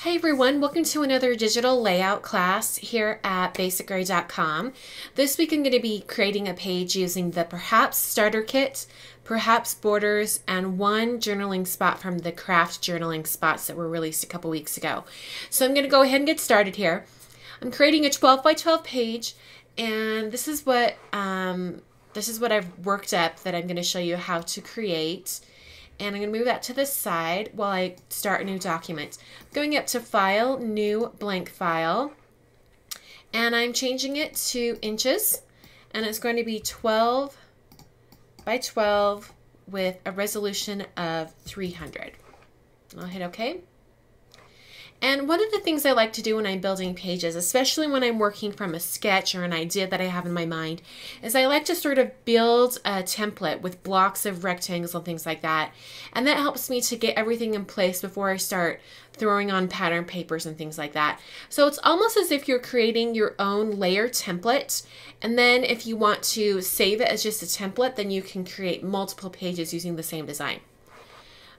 Hi everyone, welcome to another digital layout class here at basicgrey.com. This week I'm going to be creating a page using the Perhaps Starter Kit, Perhaps Borders, and one journaling spot from the craft journaling spots that were released a couple weeks ago. So I'm going to go ahead and get started here. I'm creating a 12 by 12 page, and this is what I've worked up that I'm going to show you how to create. And I'm going to move that to the side while I start a new document. Going up to File, New Blank File, and I'm changing it to inches, and it's going to be 12 by 12 with a resolution of 300. I'll hit OK. And one of the things I like to do when I'm building pages, especially when I'm working from a sketch or an idea that I have in my mind, is I like to sort of build a template with blocks of rectangles and things like that. And that helps me to get everything in place before I start throwing on pattern papers and things like that. So it's almost as if you're creating your own layer template. And then if you want to save it as just a template, then you can create multiple pages using the same design.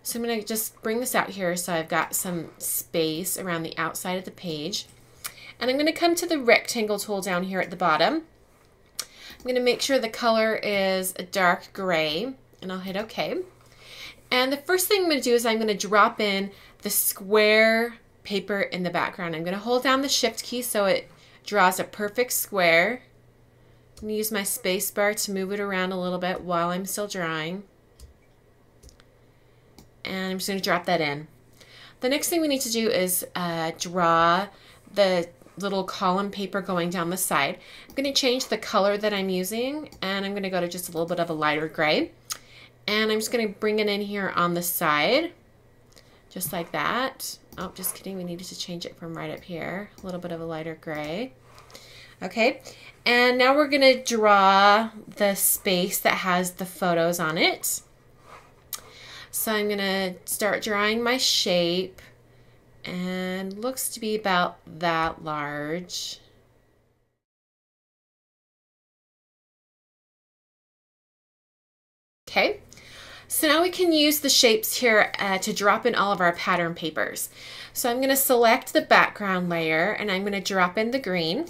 So I'm going to just bring this out here so I've got some space around the outside of the page. And I'm going to come to the rectangle tool down here at the bottom. I'm going to make sure the color is a dark gray, and I'll hit OK. And the first thing I'm going to do is I'm going to drop in the square paper in the background. I'm going to hold down the Shift key so it draws a perfect square. I'm going to use my space bar to move it around a little bit while I'm still drawing. And I'm just going to drop that in. The next thing we need to do is draw the little column paper going down the side. I'm going to change the color that I'm using, and I'm going to go to just a little bit of a lighter gray. And I'm just going to bring it in here on the side, just like that. Oh, just kidding. We needed to change it from right up here. A little bit of a lighter gray. Okay. And now we're going to draw the space that has the photos on it. So I'm going to start drawing my shape, and looks to be about that large. Okay, so now we can use the shapes here to drop in all of our pattern papers. So I'm going to select the background layer, and I'm going to drop in the green.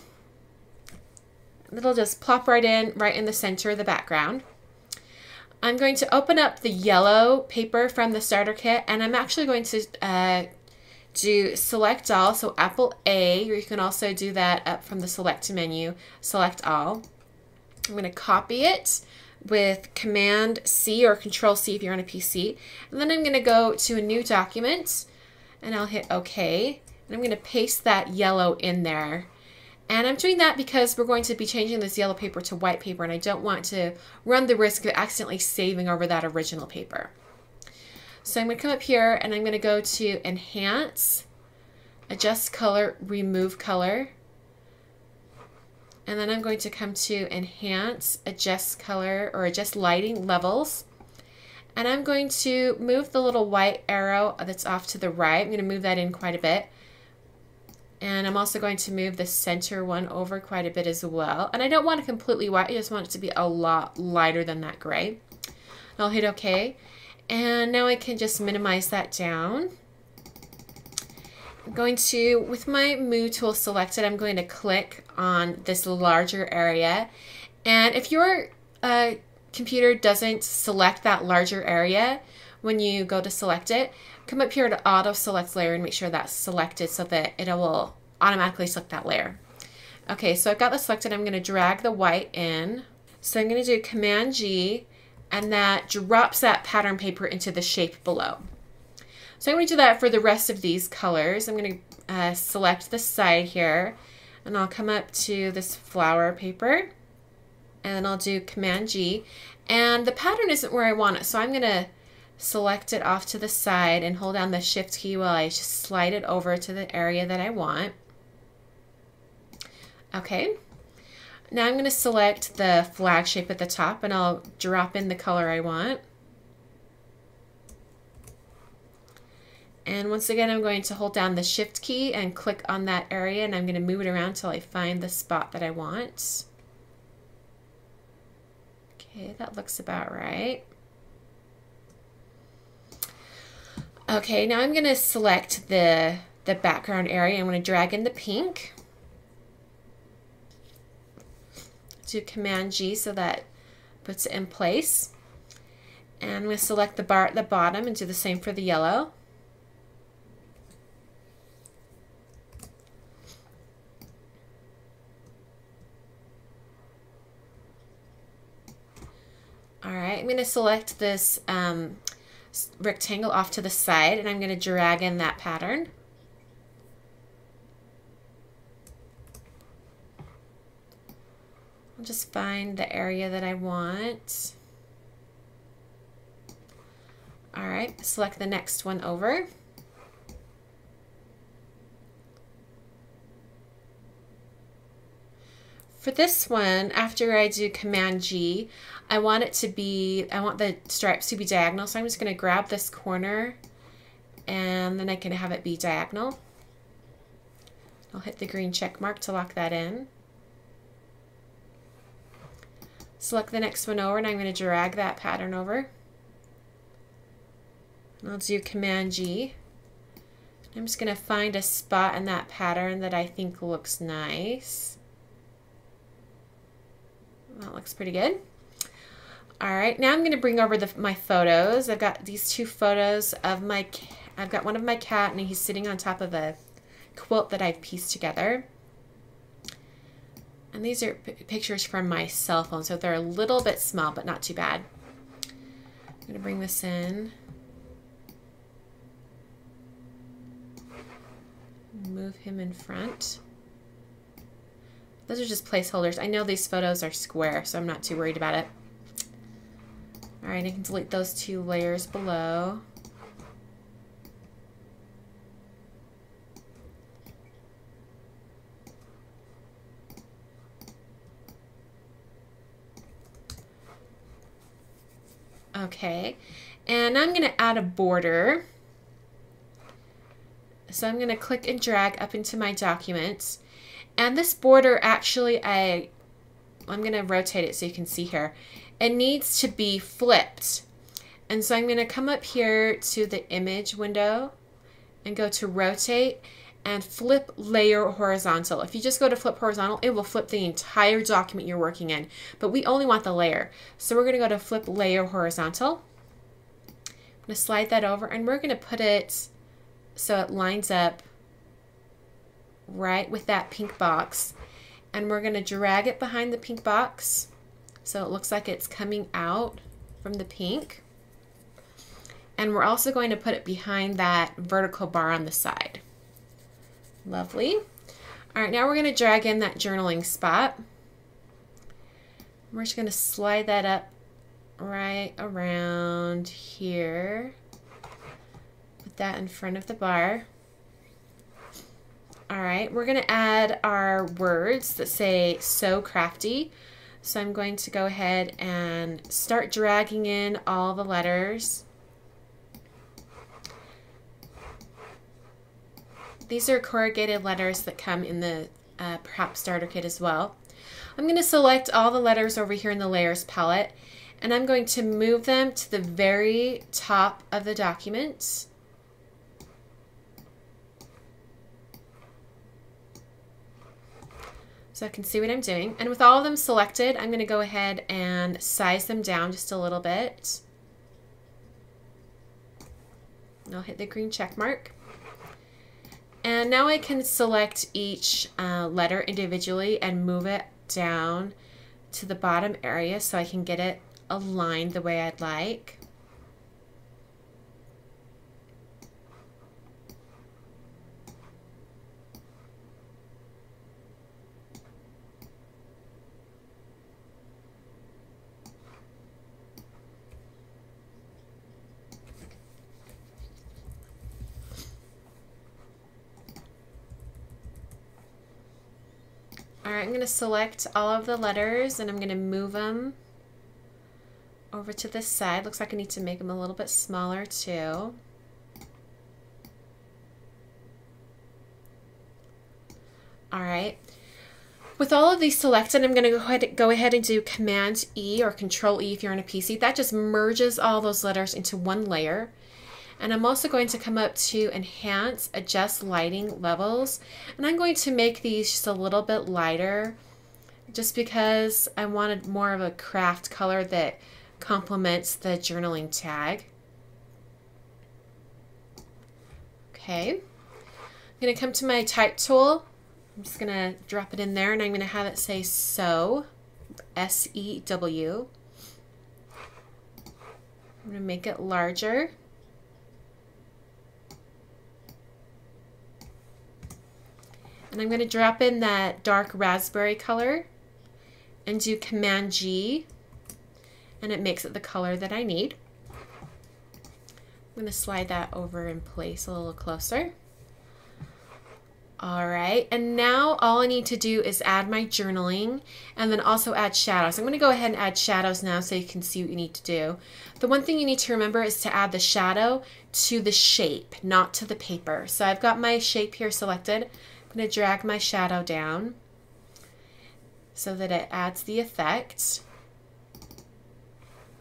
It'll just plop right in the center of the background. I'm going to open up the yellow paper from the starter kit, and I'm actually going to do select all, so Apple A, or you can also do that up from the select menu, select all. I'm going to copy it with Command C or Control C if you're on a PC, and then I'm going to go to a new document, and I'll hit OK, and I'm going to paste that yellow in there. And I'm doing that because we're going to be changing this yellow paper to white paper, and I don't want to run the risk of accidentally saving over that original paper. So I'm going to come up here, and I'm going to go to Enhance, Adjust Color, Remove Color. And then I'm going to come to Enhance, Adjust Color, or Adjust Lighting Levels. And I'm going to move the little white arrow that's off to the right. I'm going to move that in quite a bit. And I'm also going to move the center one over quite a bit as well. And I don't want it completely white. I just want it to be a lot lighter than that gray. I'll hit OK. And now I can just minimize that down. I'm going to, with my Move tool selected, I'm going to click on this larger area. And if your computer doesn't select that larger area when you go to select it, come up here to Auto Select Layer and make sure that's selected so that it will automatically select that layer. Okay, so I've got this selected. I'm going to drag the white in. So I'm going to do Command G, and that drops that pattern paper into the shape below. So I'm going to do that for the rest of these colors. I'm going to select the side here, and I'll come up to this flower paper, and I'll do Command G, and the pattern isn't where I want it, so I'm going to select it off to the side and hold down the Shift key while I just slide it over to the area that I want. Okay, now I'm going to select the flag shape at the top, and I'll drop in the color I want. And once again, I'm going to hold down the Shift key and click on that area, and I'm going to move it around until I find the spot that I want. Okay, that looks about right. Okay, now I'm going to select the the background area. I'm going to drag in the pink. Do Command G so that puts it in place. And I'm going to select the bar at the bottom and do the same for the yellow. All right, I'm going to select this rectangle off to the side, and I'm going to drag in that pattern. I'll just find the area that I want. All right, select the next one over. For this one, after I do Command G, I want the stripes to be diagonal, so I'm just going to grab this corner and then I can have it be diagonal. I'll hit the green check mark to lock that in. Select the next one over, and I'm going to drag that pattern over. And I'll do Command G. I'm just going to find a spot in that pattern that I think looks nice. That looks pretty good. All right, now I'm going to bring over my photos. I've got these two photos of I've got one of my cat, and he's sitting on top of a quilt that I've pieced together. And these are pictures from my cell phone, so they're a little bit small, but not too bad. I'm going to bring this in. Move him in front. Those are just placeholders. I know these photos are square, so I'm not too worried about it. All right, I can delete those two layers below. Okay, and now I'm going to add a border. So I'm going to click and drag up into my documents. And this border, actually, I'm going to rotate it so you can see here. It needs to be flipped. And so I'm going to come up here to the image window and go to rotate and flip layer horizontal. If you just go to flip horizontal, it will flip the entire document you're working in. But we only want the layer. So we're going to go to flip layer horizontal. I'm going to slide that over, and we're going to put it so it lines up right with that pink box. And we're going to drag it behind the pink box so it looks like it's coming out from the pink. And we're also going to put it behind that vertical bar on the side. Lovely. All right, now we're going to drag in that journaling spot. We're just going to slide that up right around here. Put that in front of the bar. All right, we're going to add our words that say "So Crafty." So I'm going to go ahead and start dragging in all the letters. These are corrugated letters that come in the Perhaps Starter Kit as well. I'm going to select all the letters over here in the Layers palette, and I'm going to move them to the very top of the document. So I can see what I'm doing. And with all of them selected, I'm going to go ahead and size them down just a little bit. And I'll hit the green check mark. And now I can select each letter individually and move it down to the bottom area so I can get it aligned the way I'd like. All right, I'm going to select all of the letters and I'm going to move them over to this side. Looks like I need to make them a little bit smaller too. All right. With all of these selected, I'm going to go ahead and do Command E or Control E if you're on a PC. That just merges all those letters into one layer. And I'm also going to come up to Enhance, Adjust Lighting Levels. And I'm going to make these just a little bit lighter just because I wanted more of a craft color that complements the journaling tag. Okay. I'm going to come to my type tool. I'm just going to drop it in there and I'm going to have it say sew, S-E-W. I'm going to make it larger. And I'm going to drop in that dark raspberry color and do Command G, and it makes it the color that I need. I'm going to slide that over in place a little closer. All right, and now all I need to do is add my journaling and then also add shadows. I'm going to go ahead and add shadows now so you can see what you need to do. The one thing you need to remember is to add the shadow to the shape, not to the paper. So I've got my shape here selected. I'm going to drag my shadow down so that it adds the effect.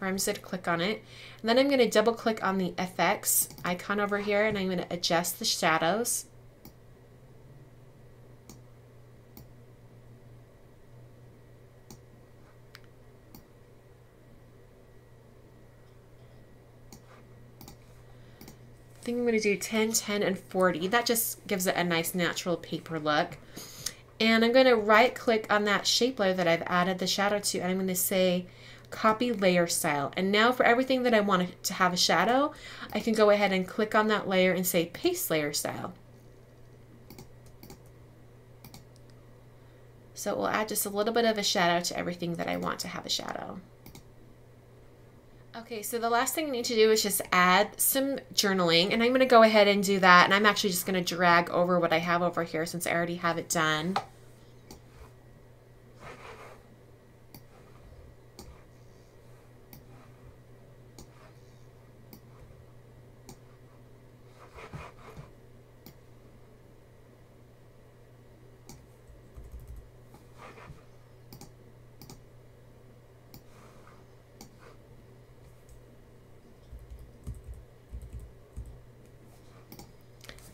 Or I'm just going to click on it. And then I'm going to double click on the FX icon over here and I'm going to adjust the shadows. I think I'm going to do 10, 10, and 40. That just gives it a nice natural paper look. And I'm going to right click on that shape layer that I've added the shadow to and I'm going to say copy layer style. And now for everything that I want it to have a shadow, I can go ahead and click on that layer and say paste layer style. So it will add just a little bit of a shadow to everything that I want to have a shadow. Okay, so the last thing I need to do is just add some journaling, and I'm going to go ahead and do that, and I'm actually just going to drag over what I have over here since I already have it done.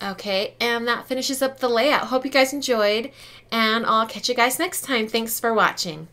Okay, and that finishes up the layout. Hope you guys enjoyed, and I'll catch you guys next time. Thanks for watching.